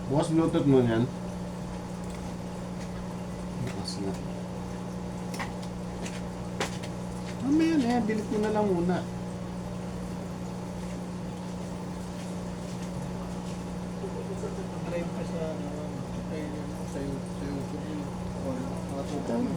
Bukas Bluetooth mo yan. Bukas na. Mamaya na, bilit mo na lang muna. Drive ka sa YouTube. Tama.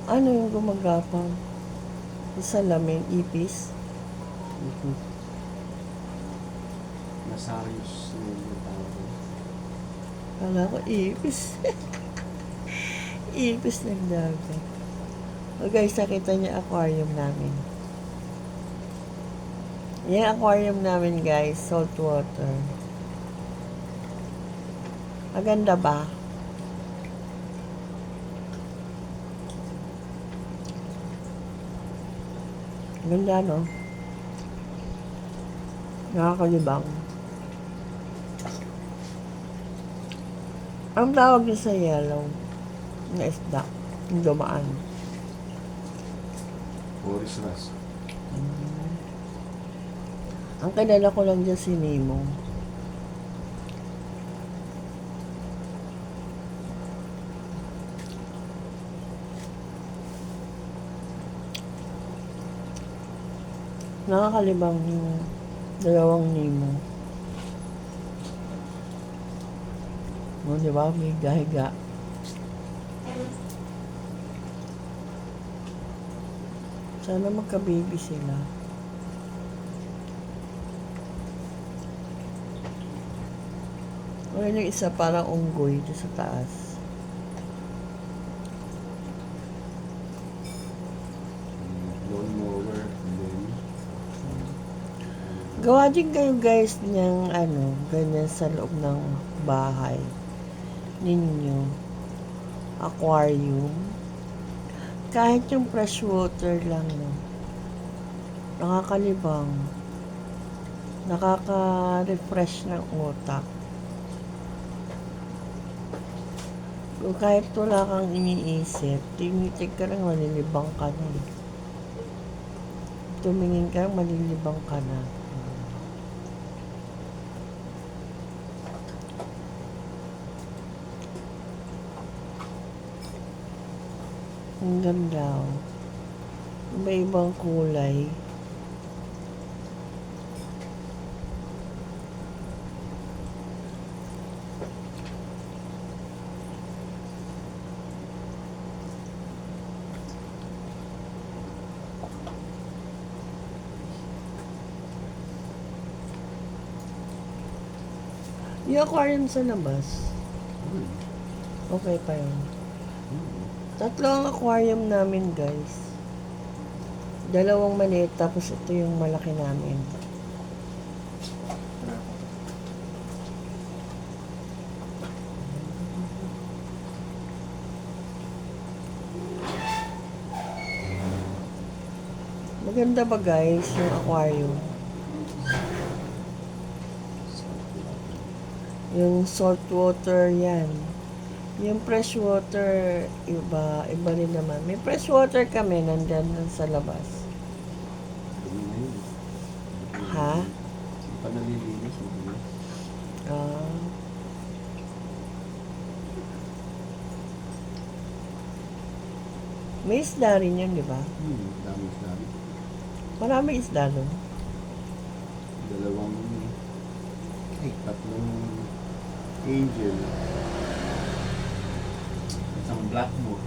Ano yung gumagapang? Sa lamin, ipis? Nasarius na yung tawag. Kala ko ipis. Ipis ng dagat. O guys, nakita niyo aquarium namin. Yung aquarium namin guys, salt water. Maganda ba? Ganda, no? Nakakalibang. Ang tawag niya sa yellow na isda, yung dumaan. Boris Ras. Ang kilala ko lang dyan si Nemo. Nakakalibang yung dalawang Nemo. No, di ba? May gahiga. Sana magka-baby sila. O yung isa parang unggoy dito sa taas. Lawnmower. Then, Gawa din kayo guys ng ano, ganyan sa loob ng bahay ninyo. Aquarium. Kahit yung fresh water lang, no. Nakakalibang. Nakaka-refresh ng utak. Kung kahit wala kang iniisip, tinitig ka lang, malilibang ka na eh. Tumingin ka, malilibang ka na. Ang ganda, oh. Iba-ibang kulay. Yung aquarium sa labas, okay pa yun. Tatlo ang aquarium namin, guys. Dalawang maliit, tapos ito yung malaki namin. Maganda ba, guys, yung aquarium? Yung salt water, yan. Yung fresh water, iba rin naman. May fresh water kami, nandyan sa labas. dumi na yun. Ha? Hindi pa nalilinis. Hindi. Ah. May isda rin yun, di ba? Dami. Marami isda doon. Tatlong angel. Isang black mo.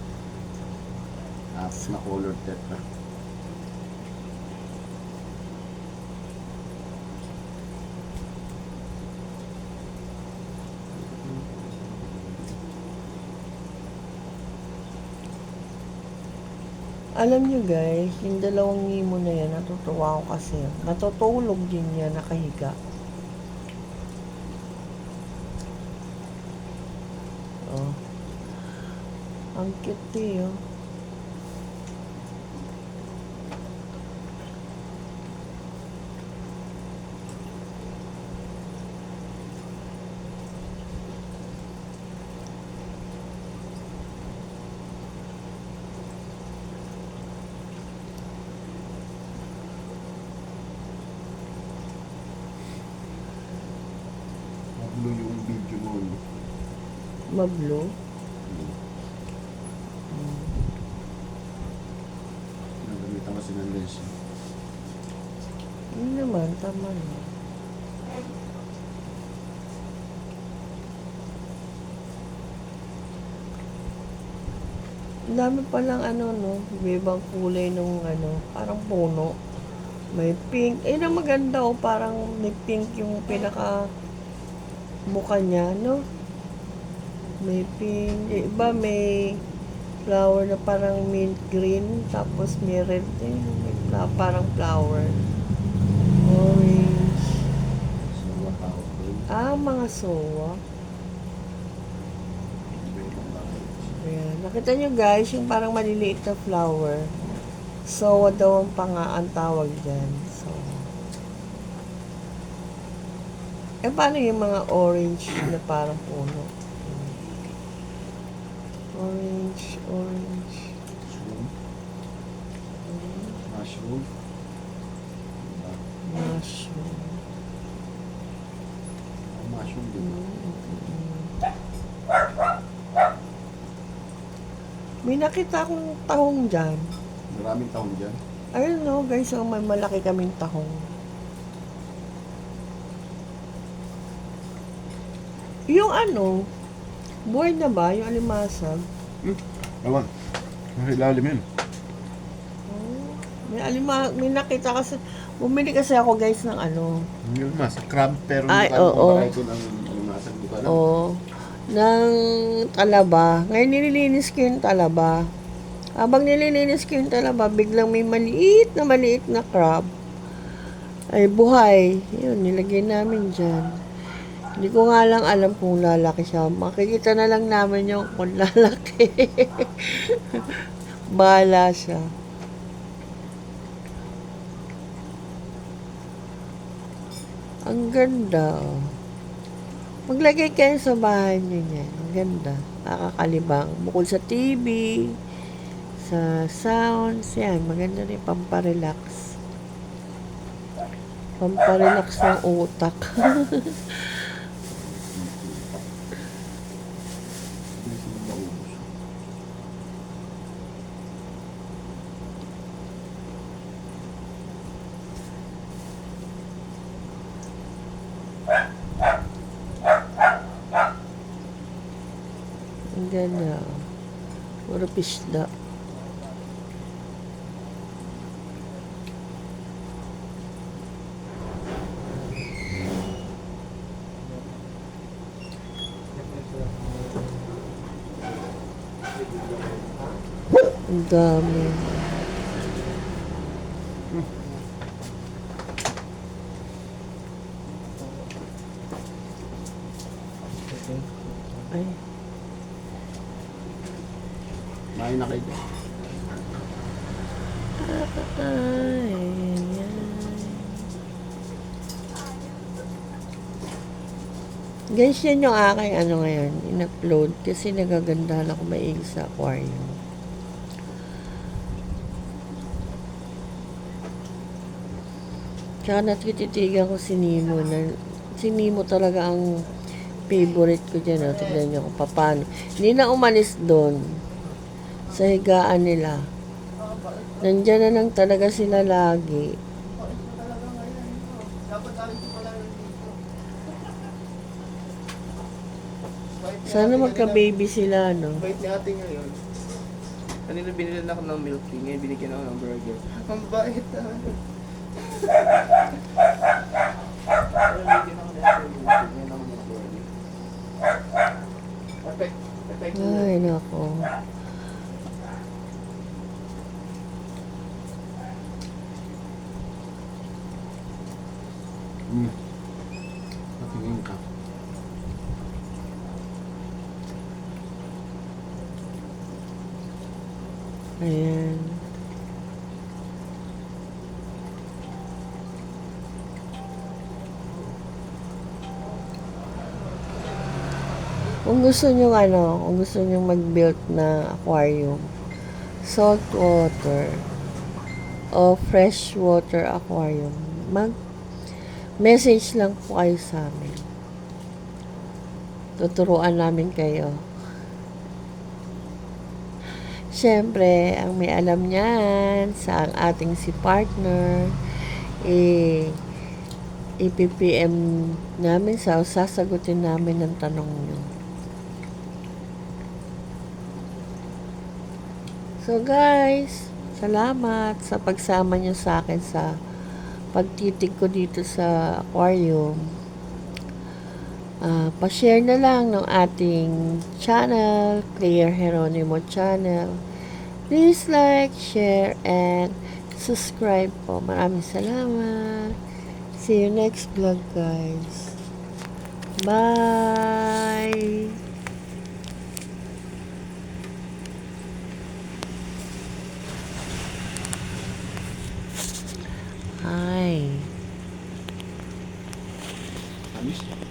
Tapos na colored tetra. Alam nyo guys, yung dalawang Nemo na yan, natutuwa ako kasi natutulog din yan, nakahiga. Oh. Ang cute eh, oh. Blue yung video mo. No? Mablo. Nagamitan kasi ng lens. Hindi naman, tama na. Ang dami palang ano, no? Ibang kulay nung ano, parang puno. May pink. Eh, na maganda, oh. Parang may pink yung pinaka mukha niya, no? May pink. Yung iba may flower na parang mint green. Tapos may red din. May parang flower. Orange. So, tawag ko yun. Ah, mga sowa. Iba-ibang bagay. Ayan. Nakita nyo guys, yung parang maliliit na flower. Sowa daw ang ang tawag dyan. So, eh, paano yung mga orange na parang puno? Orange, orange. Mushroom. Mushroom. Diba? Mushroom. Mushroom, diba? May nakita akong tahong dyan. Maraming taon dyan. Ayun no, guys, so may malaki kaming tahong. Yung ano, buhay na ba? Yung alimasag? Ewan. Nasa ilalim yun. Oh, may nakita kasi, bumili kasi ako guys ng ano. Yung mas crab pero Ay, hindi ko oo. variety ng alimasag. Hindi ko alam. Oo. Ng talaba. Ngayon nililinis ko yung talaba. Habang nililinis ko yung talaba, biglang may maliit na crab. Ay, buhay. Yun, nilagay namin dyan. Hindi ko nga lang alam kung lalaki siya. Makikita na lang namin yung kung lalaki. Bahala siya. Ang ganda, oh. Maglagay kayo sa bahay niyo niyan. Ang ganda. Nakakalibang. Bukod sa TV, sa sounds, yan. Maganda rin. Pamparelax. Pamparelax ng utak. Ang ganda. Puro pisda. Ang dami. Ay. Main na kayo dyan. Ay, ay. Guys, yan yung aking ano ngayon, in-upload kasi nagagandahan ako maigi sa aquarium. Tsaka natititigan ko si Nemo na si Nemo talaga ang favorite ko dyan. Oh. Tignan nyo kung paano. Hindi na umalis doon sa higaan nila. Nandyan na lang talaga sila lagi. Sana magka-baby sila, no? Bait ni ate ngayon. Kanina binili na ako ng milk tea, ngayon binigyan ako ng burger. Ang bait ah. Binigyan ako ng burger, binigyan ako ng burger. Perfect. Perfect. Ay, nako. Patingin ka. Ayan. Kung gusto nyo kung gusto nyo mag-build na aquarium, salt water o fresh water aquarium, message lang po kayo sa amin. Tuturuan namin kayo. Siyempre, ang may alam niyan sa ang ating si partner, i-PPM namin sasagutin namin ang tanong niyo. So guys, salamat sa pagsama niyo sa akin sa pagtitig ko dito sa aquarium. Pa-share na lang ng ating channel, Claire Geronimo channel. Please like, share, and subscribe po. Maraming salamat. See you next vlog, guys. Bye! Hi. Amis?